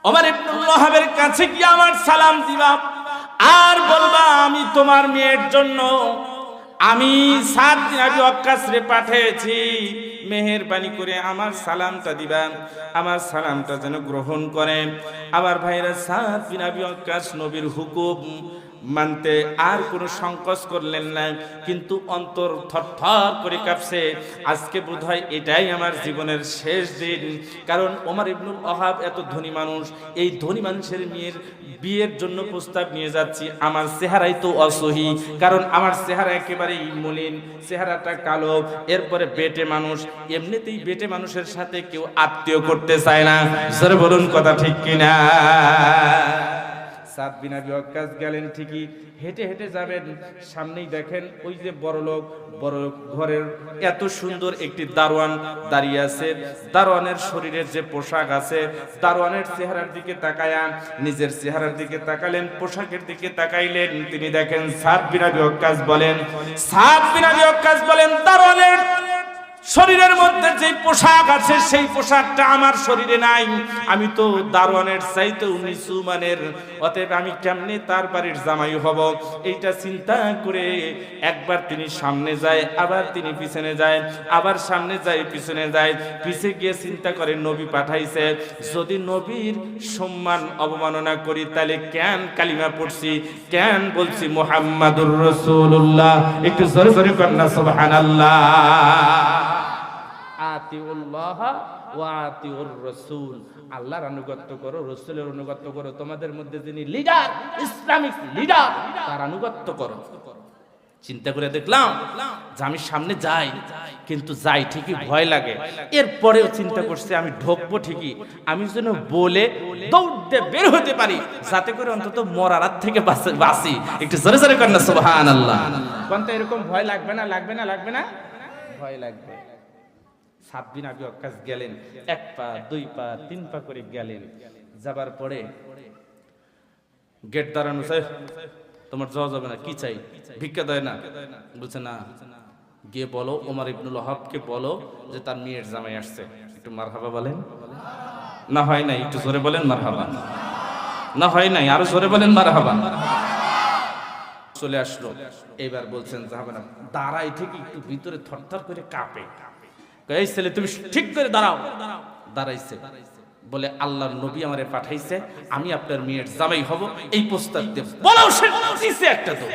ওমর ইবনুল ওহাবের কাছে গিয়ে আমার সালাম দিবা, আর বলবা আমি তোমার মেয়ের জন্য আমি সাদ বিন আবি ওয়াক্কাস রে পাঠিয়েছি, মেহেরবানি করে আমার সালামটা দিবা, আমার সালামটা যেন গ্রহণ করে। আমার ভাইরা, সাদ বিন আবি ওয়াক্কাস নবীর হুকুম মানতে আর কোনো সংকোচ করলেন না, কিন্তু অন্তর থরথর করে কাঁপছে, আজকে বোধহয় এটাই আমার জীবনের শেষ দিন। কারণ ওমর ইবনুল ওহাব এত ধনী মানুষ, এই ধনী মানুষের মেয়ের বিয়ের জন্য প্রস্তাব নিয়ে যাচ্ছি, আমার চেহারাই তো অসহি, কারণ আমার চেহারা একেবারেই মলিন, চেহারাটা কালো, এরপরে বেটে মানুষ, এমনিতেই বেটে মানুষের সাথে কেউ আত্মীয় করতে চায় না। জোরে বলুন কথা ঠিক কিনা? সাদ বিন আবি ওয়াক্কাস গেলেন ঠিকই, হেঁটে হেঁটে যাবেন, সামনেই দেখেন ওই যে বড় লোক ঘরের এত সুন্দর একটি দারোয়ান দাঁড়িয়ে আছে, দারোয়ানের শরীরের যে পোশাক আছে, দারোয়ানের চেহারার দিকে তাকায়া নিজের চেহারার দিকে তাকালেন, পোশাকের দিকে তাকাইলেন, তিনি দেখেন সাদ বিন আবি ওয়াক্কাস বলেন, সাদ বিন আবি ওয়াক্কাস বলেন, দারোয়ানের শরীরের মধ্যে যে পোশাক আছে সেই পোশাকটা আমার শরীরে নাই, আমি তো দারোয়ানের চাইতে নিচু মানের, অতএব আমি কেমনে তার বাড়ির জামাই হব? এইটা চিন্তা করে একবার তিনি সামনে যায়, আবার তিনি পিছনে যায়, আবার সামনে যায়, পিছনে যায়, পিছে গিয়ে চিন্তা করে নবী পাঠাইছে, যদি নবীর সম্মান অবমাননা করি তাহলে কেন কালিমা পড়ছি, কেন বলছি মুহাম্মাদুর রাসূলুল্লাহ? একটু জোরে জোরে কর না সুবহানাল্লাহ। আতিউল্লাহ ওয়া আতিউর রাসূল, আল্লাহর আনুগত্য করো, রাসূলের আনুগত্য করো, তোমাদের মধ্যে যিনি লিডার, ইসলামিক লিডার, তার আনুগত্য করো। চিন্তা করে দেখলাম যে আমি সামনে যাই, কিন্তু যাই ঠিকই ভয় লাগে, এরপরেও চিন্তা করছে আমি ঢোকবো ঠিকই, আমি যেন বলে দৌড়তে বের হতে পারি, যাতে করে অন্তত মরার হাত থেকে বাঁচি। একটু জোরে জোরে কর না সুবহানাল্লাহ। কোনটা এরকম ভয় লাগবে না? লাগবে না? লাগবে না? ভয় লাগবে। সাদ বিন আবি ওয়াক্কাস গেলেন, 1 পা 2 পা 3 পা করে গেলেন। যাবার পরে গেট দাঁড়ানো, তোমার যাওয়া যাবে না, কি চাই, ভিক্ষা দেয় না? বলছে না, গিয়ে বলো ওমর ইবনুল ওয়াহাবকে বলো যে তার মেয়ের জামাই আসছে, একটু মারহাবা বলেন। না হয় নাই, একটু জোরে বলেন মারহাবা। না হয় নাই, আরো জোরে বলেন মারহাবা। চলে আসলো, এবার বলছেন যাবে না, দাঁড়াই থেকে একটু ভিতরে থরথর করে কাঁপে। এই ছেলে তুমি ঠিক করে দাঁড়াও। দাঁড়াইছে, বলে আল্লাহর নবী আমারে পাঠাইছে, আমি আপনার মেয়ের জামাই হব, এই প্রস্তাব দেব। বলো সে দিছে একটা তো।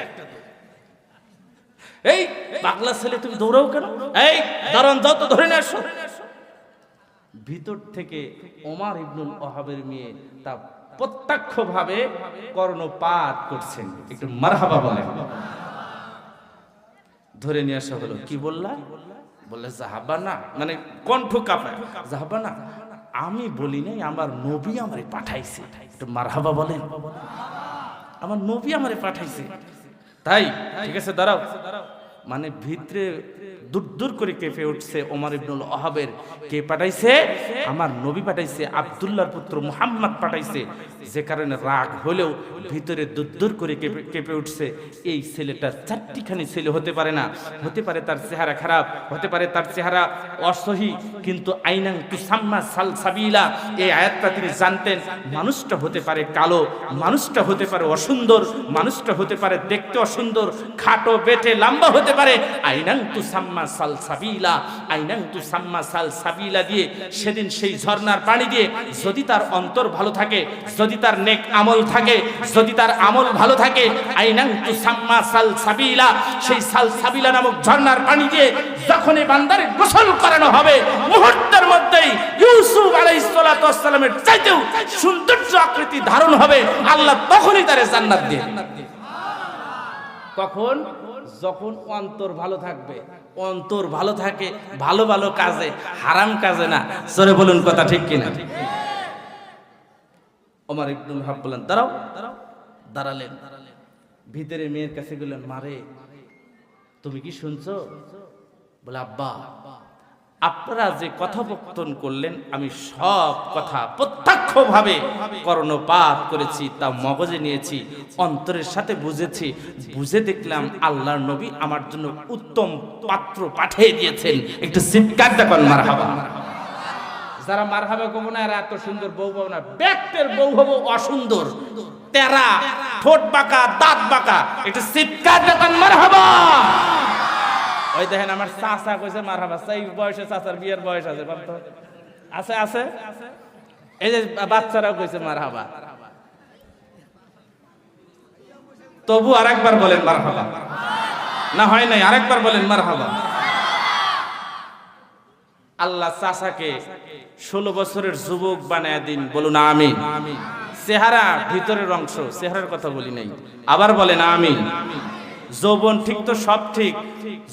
এই পাগলা ছেলে তুমি দৌড়াও কেন? এই দাঁড়ান, যাও তো ধরে নিয়ে আসো। ভিতর থেকে ওমর ইবনুল ওয়াহাবের মেয়ে তা প্রত্যক্ষভাবে কর্ণপাত করছেন, একটু মারহাবা বলেন। ধরে নিয়ে আসা হলো। কি বললা? বলে জাহাবা না, মানে কণ্ঠ কাঁপায়, জাহাবা না, আমি বলি নাই, আমার নবী আমারে পাঠাইছে, একটু মারহাবা বলেন। আমার নবী আমারে পাঠাইছে। তাই ঠিক আছে, দাঁড়াও। মানে ভিতরে দূর দূর করে কেঁপে উঠছে ওমর ইবনুল ওয়াহাবের। কে পাঠাইছে? আমার নবী পাঠাইছে, আব্দুল্লাহর পুত্র মুহাম্মদ পাঠাইছে। যে কারণে রাগ হলেও ভিতরে দূর দূর করে কেঁপে উঠছে। এই ছেলেটা চারটিখানি ছেলে হতে পারে না, হতে পারে তার চেহারা খারাপ, হতে পারে তার চেহারা অসহি, কিন্তু আইনাং তুসাম্মা সালসাবিলা, এই আয়াতটা তিনি জানতেন। মানুষটা হতে পারে কালো, মানুষটা হতে পারে অসুন্দর, মানুষটা হতে পারে দেখতে অসুন্দর, খাটো বেটে লম্বা হতে পারে। আইনাং তুসাম্মা সালসাবিলা, আইনাং তুসাম্মা সালসাবিলা দিয়ে সেদিন সেই ঝর্ণার পানি দিয়ে যদি তার অন্তর ভালো থাকে, যদি তার নেক আমল থাকে, যদি তার আমল ভালো থাকে, আইনাং তুসাম্মা সালসাবিলা, সেই সালসাবিলা নামক ঝর্ণার পানি দিয়ে যখনই বান্দার গোসল করানো হবে, মুহূর্তের মধ্যেই ইউসুফ আলাইহিস সালাতু ওয়াস সালামের চাইতেও সৌন্দর্য আকৃতি ধারণ হবে। আল্লাহ তখনই তারে জান্নাত দিয়ে। কখন? যখন অন্তর ভালো থাকবে। অন্তর ভালো থাকে ভালো ভালো কাজে, হারাম কাজে না। জোরে বলুন কথা ঠিক কিনা? ওমর ইবনুল ওয়াহাব বলেন দাঁড়াও। দাঁড়ালেন, ভিতরে মেয়ের কাছে গেলেন, মারে তুমি কি শুনছো? বলে আব্বা, আপনারা যে কথোপকথন করলেন আমি সব কথা প্রত্যক্ষভাবে কর্ণপাত করেছি, তা মগজে নিয়েছি, অন্তরের সাথে বুঝেছি। বুঝে দেখলাম আল্লাহর নবী আমার জন্য উত্তম পাত্র পাঠিয়ে দিয়েছেন। একটু চিৎকার দেন মারহাবা। যারা মারহাবা কব না, এরা এত সুন্দর বউ পাবো না। ব্যক্তির বউ হবো অসুন্দর, তেরা, ঠোঁট বাঁকা, দাঁত বাঁকা। একটু চিৎকার দেন মারহাবা। ওই দেখেন আমার চাচা কইছে মারহাবা। সেই বয়সে চাচার বিয়ের বয়স আছে, আছে আছে। এই যে বাচ্চারাও কইছে মারহাবা। তবু আরেকবার বলেন মারহাবা। না হয় নাই, আরেকবার বলেন মারহাবা। আল্লাহ চাচাকে 16 বছরের যুবক বানায় দিন, বলুন আমিন। চেহারা ভিতরের অংশ, চেহারার কথা বলি নাই, আবার বলেন আমিন। যৌবন ঠিক তো সব ঠিক।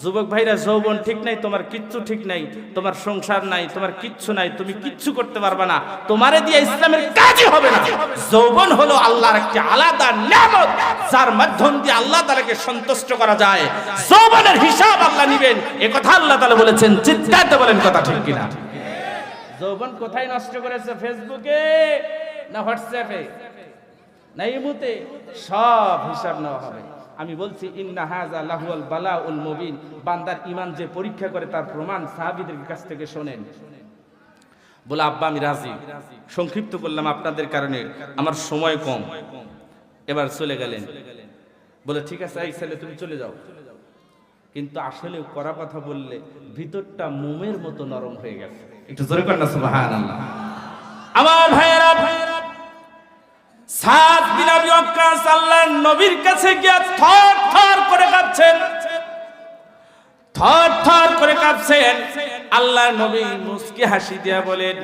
যুবক ভাইরা, যৌবন ঠিক নাই, তোমার কিচ্ছু ঠিক নাই, তোমার সংসার নাই, তোমার কিচ্ছু নাই, তুমি কিচ্ছু করতে পারবে না, তোমারে দিয়ে ইসলামের কাজই হবে না। যৌবন হলো আল্লাহর একটি আলাদা নিয়ামত, যার মাধ্যম দিয়ে আল্লাহ তাআলাকে সন্তুষ্ট করা যায়। যৌবনের হিসাব আল্লাহ নেবেন, এ কথা আল্লাহ তাআলা বলেছেন। চিৎকার দিয়ে বলেন কথা ঠিক কিনা? যৌবন কোথায় নষ্ট করেছে? ফেসবুকে না হোয়াটসঅ্যাপে না ইমুতে? সব হিসাব নেওয়া হবে। আমি বলছি ইন্না হাযা লাহুল বালাউল মুবিন। বান্দার ঈমান যে পরীক্ষা করে তার প্রমাণ সাহাবীদের কাছ থেকে শুনেন। বলে আব্বা আমি রাজি। সংক্ষিপ্ত করলাম আপনাদের কারণে, আমার সময় কম। এবার চলে গেলেন। বলে ঠিক আছে এই ছেলে তুমি চলে যাও। কিন্তু আসলে করা কথা বললে ভিতরটা মোমের মতো নরম হয়ে গেছে। একটু জোরে করেন না সুবহানাল্লাহ। আমার ভাইয়েরা, সাদ বিন আবি ওয়াক্কাস আল্লাহর নবীর কাছে গিয়ে থর থর করে কাঁপছেন, থর থর করে কাঁপছেন। আল্লাহর নবী মুস্কি হাসি দিয়া বলেন,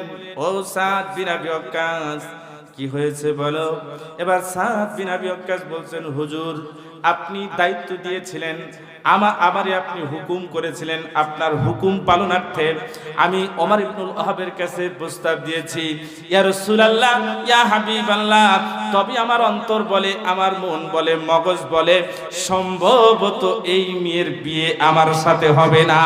ও সাদ বিন আবি ওয়াক্কাস কি হয়েছে বলো। এবার সাদ বিন আবি ওয়াক্কাস বলছেন, হুজুর আপনি দায়িত্ব দিয়েছিলেন আমারে, আপনি হুকুম করেছিলেন, আপনার হুকুম পালনার্থে আমি ওমর ইবনুল ওয়াহাবের কাছে প্রস্তাব দিয়েছি। ইয়া রাসূলুল্লাহ, ইয়া হাবিবাল্লাহ, তবে আমার অন্তর বলে, আমার মন বলে, মগজ বলে সম্ভবত এই মেয়ের বিয়ে আমার সাথে হবে না।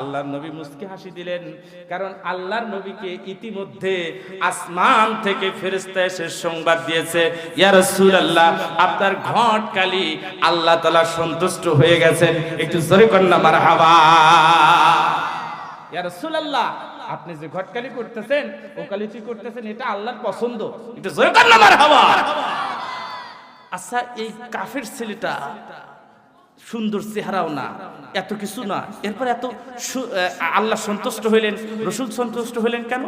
আল্লাহর নবী মুস্কি হাসি দিলেন, কারণ আল্লাহর নবীকে ইতিমধ্যে আসমান থেকে ফেরেশতা এসে সংবাদ দিয়েছে, ইয়া রাসূলুল্লাহ আপনার ঘটকালি আল্লাহ তাআলা সন্তুষ্ট হয়ে গেছেন। একটু জোরে কর না মারহাবা। ইয়া রাসূলুল্লাহ আপনি যে ঘটকালি করতেছেন, ওকালতি করতেছেন, এটা আল্লাহর পছন্দ। একটু জোরে কর না মারহাবা। আচ্ছা এই কাফের ছেলেটা সুন্দর চেহারাও না, এত কিছু না, এরপর এত আল্লাহ সন্তুষ্ট হইলেন, রাসূল সন্তুষ্ট হইলেন কেন?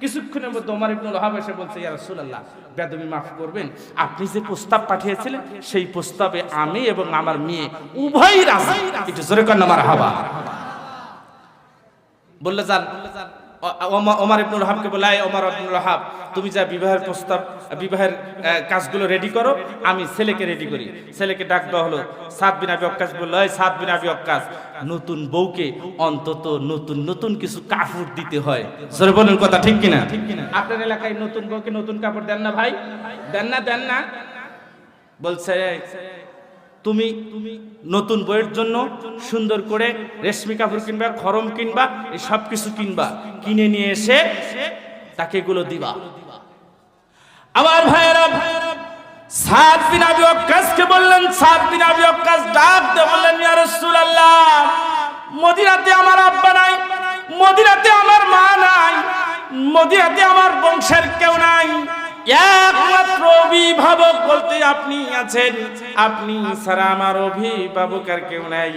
কিছুক্ষণের মধ্যে ওমর ইবনুল ওয়াহাব এসে বলছে, ইয়া রাসূলুল্লাহ বেদবি মাফ করবেন, আপনি যে প্রস্তাব পাঠিয়েছিলেন সেই প্রস্তাবে আমি এবং আমার মেয়ে উভয়ই রাজি। একটু জোরে কর না মারহাবা। বললে যান ওমর ইবনুল ওয়াহাবকে বলে, ওমর ইবনুল ওয়াহাব তুমি যা বিবাহের প্রস্তাব, বিবাহের কাজগুলো রেডি করো, আমি ছেলেকে রেডি করি। ছেলেকে ডাক দেওয়া হলো। সাদ বিন আবি ওয়াক্কাস বলল, এই সাদ বিন আবি ওয়াক্কাস, নতুন বউকে অন্তত নতুন নতুন কিছু কাপড় দিতে হয়। জোরে বলেন কথা ঠিক কিনা? আপনার এলাকায় নতুন বউকে নতুন কাপড় দেন না ভাই? দেন না? দেন না? বলছে তুমি নতুন বইয়ের জন্য সুন্দর করে রেশমি কাপড় কিনবা, খরম কিনবা, এই সব কিছু কিনবা, কিনে নিয়ে এসে তাকে এগুলো দিবা। আমার ভাইয়েরা সাদ বিন আবি ওয়াক্কাসকে বললেন, সাদ বিন আবি ওয়াক্কাস ডাক দিয়ে বললেন, ইয়া রাসূলুল্লাহ মদিনাতে আমার আব্বা নাই, মদিনাতে আমার মা নাই, মদিনাতে আমার বংশের কেউ নাই, একমাত্র অভিভাবক বলতে আপনি আছেন, আপনি ছাড়া আমার অভিভাবক আর কেউ নাই।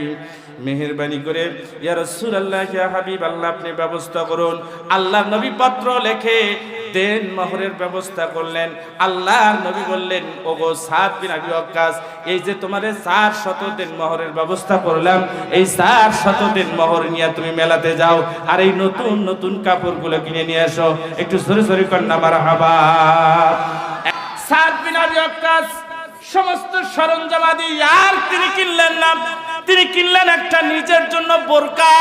মেহেরবানি করে ইয়া রাসূলুল্লাহ ইয়া হাবিবাল্লাহ আপনি ব্যবস্থা করুন। আল্লাহর নবী পত্র লেখে দেন মোহরের ব্যবস্থা করলেন। আল্লাহর নবী বললেন, ওগো সাদ বিন আবি ওয়াক্কাস, এই যে তোমারে 400 দিন মোহরের ব্যবস্থা করলাম, এই 400 দিন মোহর নিয়ে তুমি মেলাতে যাও আর এই নতুন নতুন কাপড়গুলো কিনে নিয়ে এসো। একটু জোরে জোরে কর না মারহাবা। সাদ বিন আবি ওয়াক্কাস সমস্ত সরঞ্জামাদি আর তিনি কিনলেন না, তিনি কিনলেন একটা নিজের জন্য বোরকা,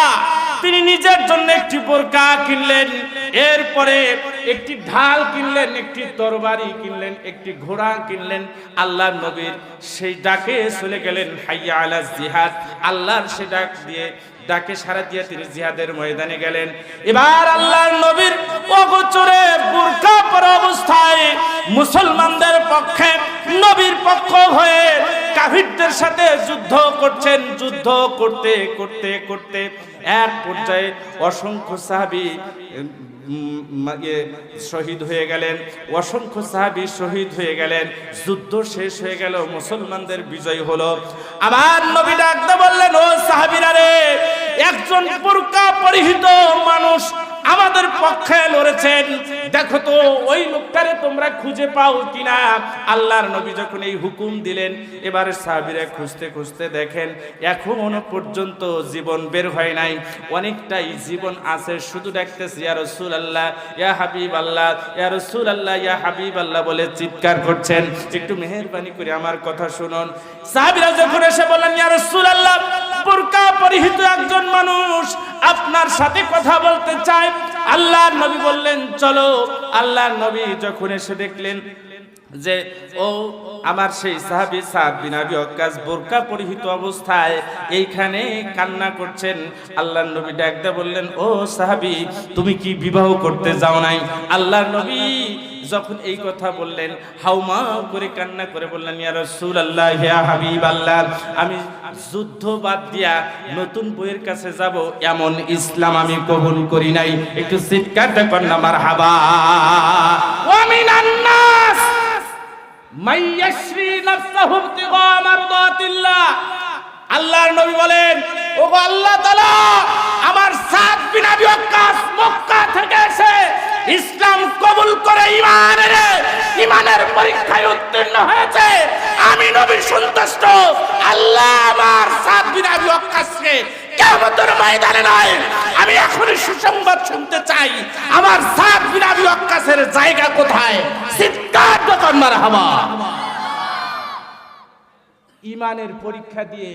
তিনি নিজের জন্য একটি বোরকা কিনলেন, এরপরে একটি ঢাল কিনলেন, একটি তরবারি কিনলেন, একটি ঘোড়া কিনলেন। আল্লাহর নবীর সেই ডাকে চলে গেলেন, হাইয়া আলা জিহাদ, আল্লাহর সে ডাক দিয়ে ডাকে সারা দিয়ে তিনি জিহাদের ময়দানে গেলেন। এবার আল্লাহর নবীর অগোচরে বোরকা পরা অবস্থায় মুসলমানদের পক্ষে নবীর পক্ষ হয়ে কাফিরদের সাথে যুদ্ধ করছেন। যুদ্ধ করতে করতে করতে এক পর্যায়ে অসংখ্য সাহাবী শহীদ হয়ে গেলেন, অসংখ্য সাহাবী শহীদ হয়ে গেলেন। যুদ্ধ শেষ হয়ে গেল, মুসলমানদের বিজয় হলো। আমার নবী ডাকতে বললেন, ও সাহাবীরা রে, একজন বোরকা পরিহিত মানুষ আমাদের পক্ষে লড়েছেন, দেখো তো ওই লোকটারে তোমরা খুঁজে পাও কিনা। আল্লাহর নবী যখন এই হুকুম দিলেন, এবারে সাহাবীরা খুঁজতে খুঁজতে দেখেন এখনো পর্যন্ত জীবন বের হয় নাই, অনেকটাই জীবন আছে, শুধু দেখতেছি ইয়া রাসূলুল্লাহ ইয়া হাবিবাল্লাহ, ইয়া রাসূলুল্লাহ ইয়া হাবিবাল্লাহ বলে চিৎকার করছেন। একটু মেহেরবানি করে আমার কথা শুনুন। সাহাবীরা যখন এসে বলেন, ইয়া রাসূলুল্লাহ বোরকা পরিহিত একজন মানুষ আপনার সাথে কথা বলতে চায়, আল্লাহর নবী বললেন চলো। আল্লাহর নবী যখন এসে দেখলেন যে ও আমার সেই সাহাবী সাদ বিন আবি ওয়াক্কাস বোরকা পরিহিত অবস্থায় এইখানে কান্না করছেন, আল্লাহর নবী ডাক দিয়ে বললেন, ও সাহাবী তুমি কি বিবাহ করতে যাও নাই? আল্লাহর নবী যখন এই কথা বললেন, হাউমাউ করে কান্না করে বললেন, ইয়া রাসূলুল্লাহ ইয়া হাবিবাল্লাহ আমি যুদ্ধ বাদ দিয়া নতুন বইয়ের কাছে যাব এমন ইসলাম আমি কবুল করি নাই। একটু চিৎকারটা কর না মারহাবা। ওয়া মিনান নাস মাইয়াশরি নাফসাহু ইবতিগা মারদাতিল্লাহ। আল্লাহর নবী বলেন, ওগো আল্লাহ তাআলা আমার সাদ বিন আবি ওয়াক্কাস মক্কা থেকে এসে ইসলাম কবুল করে ইমানের পরীক্ষায় উত্তীর্ণ হয়েছে, আমি নবী সন্তুষ্ট। আল্লাহ আমার সাদ বিন আবি ওয়াক্কাসকে কিয়ামতের ময়দানে নয়, আমি এখনই সুসংবাদ শুনতে চাই, আমার সাদ বিন আবি ওয়াক্কাসের জায়গা কোথায়? চিৎকার করে মারহাবা। ইমানের পরীক্ষা দিয়ে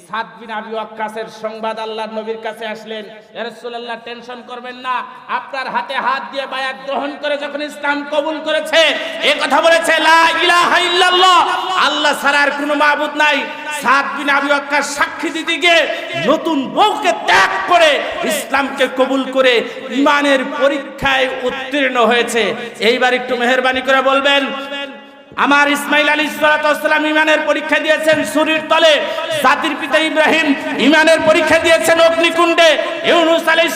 সাদ বিন আবি ওয়াক্কাসের সংবাদ আল্লাহর নবীর কাছে আসলেন। ইয়া রাসূলুল্লাহ, টেনশন করবেন না, আপনার হাতে হাত দিয়ে বায়াত গ্রহণ করে যখন ইসলাম কবুল করেছে, এই কথা বলেছে লা ইলাহা ইল্লাল্লাহ, আল্লাহ ছাড়া আর কোনো মাবুদ নাই। সাদ বিন আবি ওয়াক্কাস সাক্ষী দিতে গিয়ে নতুন বউকে ত্যাগ করে ইসলামকে কবুল করে ইমানের পরীক্ষায় উত্তীর্ণ হয়েছে। এইবার একটু মেহেরবানি করে বলবেন, আমার ইসমাইল আলাইহিস সালাম ইমানের পরীক্ষা দিয়েছেন সুরির তলে, জাতির পিতা ইব্রাহিম ইমানের পরীক্ষা দিয়েছেন অগ্নিকুণ্ডে, ইউনূস আলাইহিস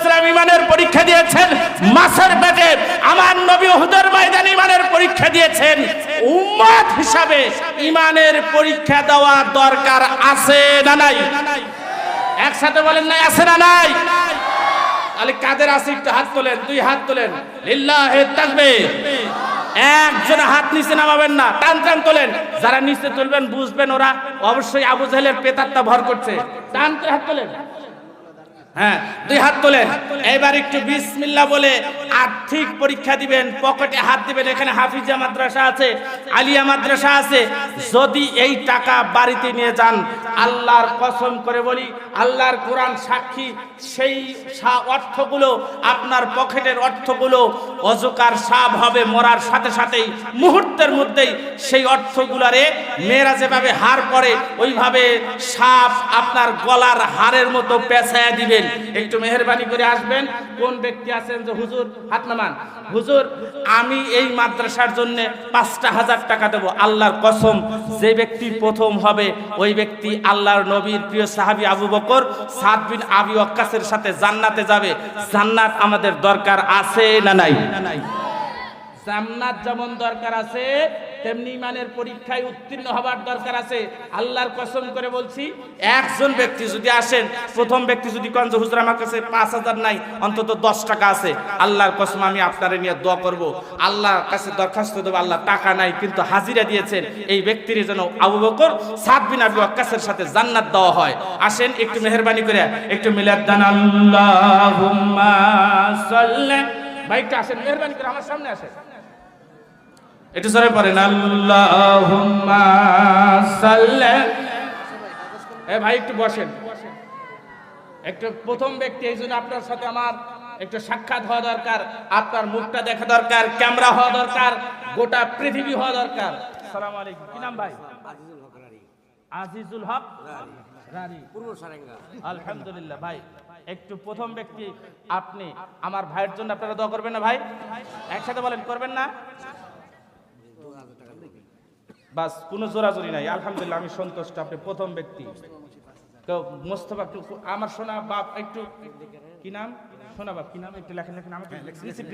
সালাম ইমানের পরীক্ষা দিয়েছেন মাছের পেটে, আমার নবী উহুদের ময়দানে ইমানের পরীক্ষা দিয়েছেন। উম্মত হিসাবে ইমানের পরীক্ষা দেওয়া দরকার আছে না নাই? একসাথে বলেন না, আছে না নাই? তাহলে কাদের আছে একটু হাত তোলেন, দুই হাত তোলেন, লিল্লাহি তাকবীর। একজন হাত নিচে নামাবেন না, টান টান তোলেন। যারা নিচে তুলবেন বুঝবেন ওরা অবশ্যই আবু জাহেলের পেতারটা ভর করছে। টান করে হাত তোলেন, হ্যাঁ দুই হাত তোলেন। এবার একটু বিসমিল্লাহ বলে আর্থিক পরীক্ষা দিবেন, পকেটে হাত দিবেন। এখানে হাফিজা মাদ্রাসা আছে, আলিয়া মাদ্রাসা আছে। যদি এই টাকা বাড়িতে নিয়ে যান, আল্লাহর কসম করে বলি, আল্লাহর কোরআন সাক্ষী, সেই অর্থগুলো আপনার পকেটের অর্থগুলো অজকার সাব হবে। মরার সাথে সাথেই মুহূর্তের মধ্যেই সেই অর্থগুলারে মেয়েরা যেভাবে হার পরে ওইভাবে সাপ আপনার গলার হারের মতো পেঁচায়া দিবেন। একটু মেহেরবানি করে আসবেন। কোন ব্যক্তি আছেন যে হুজুর হাত নামান, হুজুর আমি এই মাদ্রাসার জন্য ৫,০০০ টাকা দেব, আল্লাহর কসম যে ব্যক্তি প্রথম হবে ওই ব্যক্তি আল্লাহর নবীর প্রিয় সাহাবী আবু বকর সাদ বিন আবি ওয়াক্কাসের সাথে জান্নাতে যাবে। জান্নাত আমাদের দরকার আছে না নাই? জান্নাত যেমন দরকার আছে তেমনি ইমানের পরীক্ষায় উত্তীর্ণ হবার দরকার আছে। আল্লাহর কসম করে বলছি, একজন ব্যক্তি যদি আসেন, প্রথম ব্যক্তি যদি কোন যে হুজুর আমার কাছে ৫,০০০ নাই, অন্তত ১০ টাকা আছে, আল্লাহর কসম আমি আপনারে নিয়ে দোয়া করব, আল্লাহর কাছে দরখাস্ত দেব, আল্লাহ টাকা নাই কিন্তু হাজিরা দিয়েছেন, এই ব্যক্তির যেন আবু বকর সাদ বিন আবি ওয়াক্কাসের সাথে জান্নাত দেওয়া হয়। আসেন একটু মেহেরবানি করে একটু মিলাদ দান। আল্লাহুম্মা সাল্লি, ভাইটা আসেন মেহেরবানি করে আমার সামনে আসেন, একটু জোরে পড়েন আল্লাহুম্মা সাল্লি। এ ভাই একটু বসেন, একটু প্রথম ব্যক্তি, এই জন্য আপনার সাথে আমার একটু সাক্ষাৎ হওয়া দরকার, আপনার মুখটা দেখা দরকার, ক্যামেরা হওয়া দরকার, গোটা পৃথিবী হওয়া দরকার। আসসালামু আলাইকুম, কি নাম ভাই? আজিজুল হক রানী, পূর্ব সারেঙ্গা। আলহামদুলিল্লাহ ভাই, একটু প্রথম ব্যক্তি আপনি আমার ভাইয়ের জন্য আপনারা দোয়া করবেন না ভাই? একসাথে বলেন, করবেন না? বাস, কোনো জোরাজোরি নাই। আলহামদুলিল্লাহ, আমি সন্তুষ্ট। আপনি প্রথম ব্যক্তি। তো মোস্তফা, আমার সোনা বাপ, একটু কি নাম? সোনা বাপ কি নাম? একটু লেখেন, আমাকে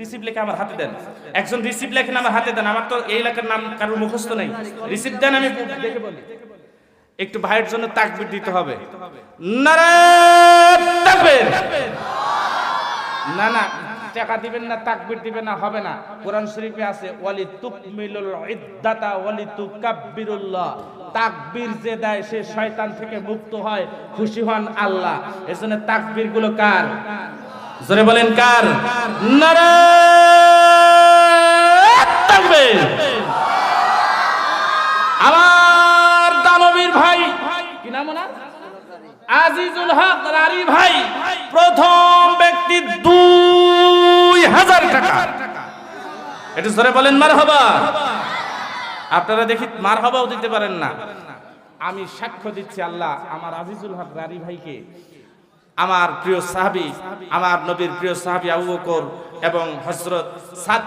রিসিভ লেখে আমার হাতে দেন। একজন রিসিভ লেখেন আমার হাতে দেন। আমার তো এই এলাকার নাম কারোর মুখস্থ নেই। রিসিভ দেন, আমি দেখে বলি। একটু ভাইয়ের জন্য তাকবীর দিতে হবে। নারে তাকবীর। না না, টাকা দিবেন না, তাকবীর দিবেন না, হবে না। কোরআন শরীফে আছে ওয়ালি তুকমিলুল ইদ্দাতা ওয়ালি তুকাব্বিরুল্লাহ, তাকবীর যে দেয় সে শয়তান থেকে মুক্ত হয়, খুশি হন আল্লাহ। এজন্য তাকবীর গুলো কার? জোরে বলেন কার? নারে তাকবীর। আমার দানবীর ভাই, কি নাম ওনার? আজিজুল হক রানী ভাই, প্রথম ব্যক্তি ২,০০০ টাকা। এটা জোরে বলেন মারহাবা। আপনারা দেখি মারহাবাও দিতে পারেন না। আমি সাক্ষ্য দিচ্ছি, আল্লাহ আমার আজিজুল হক রানী ভাইকে, আমার প্রিয় সাহাবী, আমার নবীর প্রিয় সাহাবী আবু বকর এবং হযরত সাদ